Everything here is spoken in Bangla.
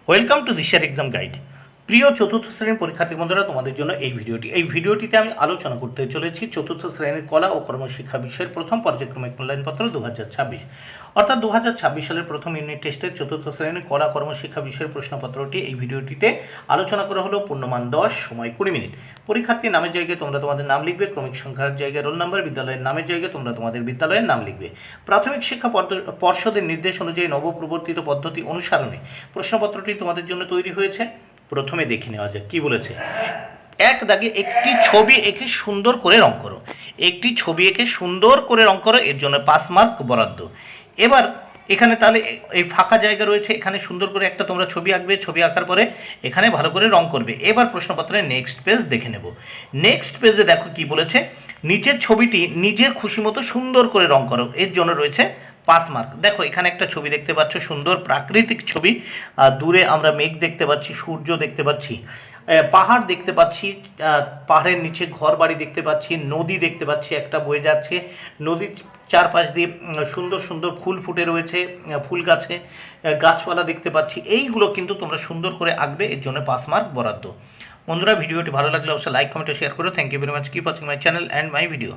ওয়েলকাম টু দিশার এক্সাম গাইড। প্রিয় চতুর্থ শ্রেণীর পরীক্ষার্থী বন্ধুরা, তোমাদের জন্য এই ভিডিওটিতে আমি আলোচনা করতে চলেছি চতুর্থ শ্রেণীর কলা ও কর্মশিক্ষা বিষয়ের প্রথম পর্যায়ক্রমিক মূল্যায়নপত্র 2026, অর্থাৎ 2026 সালের প্রথম ইউনিট টেস্টের চতুর্থ শ্রেণীর কলা কর্মশিক্ষা বিষয়ের প্রশ্নপত্রটি এই ভিডিওটিতে আলোচনা করা হলো। পূর্ণমান 10, সময় 20 মিনিট। পরীক্ষার্থীর নামের জায়গায় তোমরা তোমাদের নাম লিখবে, ক্রমিক সংখ্যার জায়গায় রোল নাম্বার, বিদ্যালয়ের নামের জায়গায় তোমরা তোমাদের বিদ্যালয়ের নাম লিখবে। প্রাথমিক শিক্ষা পর্ষদের নির্দেশ অনুযায়ী নবপ্রবর্তিত পদ্ধতি অনুসারণে প্রশ্নপত্রটি তোমাদের জন্য তৈরি হয়েছে। প্রথমে দেখে নেওয়া যাক কী বলেছে। এক দাগে একটি ছবি এঁকে সুন্দর করে রং করো। একটি ছবি এঁকে সুন্দর করে রং করো, এর জন্য 5 মার্ক বরাদ্দ। এবার এখানে তাহলে এই ফাঁকা জায়গা রয়েছে, এখানে সুন্দর করে একটা তোমরা ছবি আঁকবে, ছবি আঁকার পরে এখানে ভালো করে রং করবে। এবার প্রশ্নপত্রের নেক্সট পেজ দেখে নেব। নেক্সট পেজে দেখো কি বলেছে, নিচের ছবিটি নিজের খুশি মতো সুন্দর করে রং করো, এর জন্য রয়েছে 5 মার্ক। দেখো এখানে একটা ছবি দেখতে পাচ্ছ, সুন্দর প্রাকৃতিক ছবি। দূরে আমরা মেঘ দেখতে পাচ্ছি, সূর্য দেখতে পাচ্ছি, পাহাড় দেখতে পাচ্ছি, পাহাড়ের নিচে ঘর বাড়ি দেখতে পাচ্ছি, নদী দেখতে পাচ্ছি একটা বয়ে যাচ্ছে, নদীর চারপাশ দিয়ে সুন্দর সুন্দর ফুল ফুটে রয়েছে, ফুল গাছে গাছপালা দেখতে পাচ্ছি। এইগুলো কিন্তু তোমরা সুন্দর করে আঁকবে, এর জন্য 5 মার্ক বরাদ্দ। বন্ধুরা, ভিডিওটি ভালো লাগলে অবশ্যই লাইক, কমেন্ট ও শেয়ার করো। Thank you very much. Keep watching my channel and my video.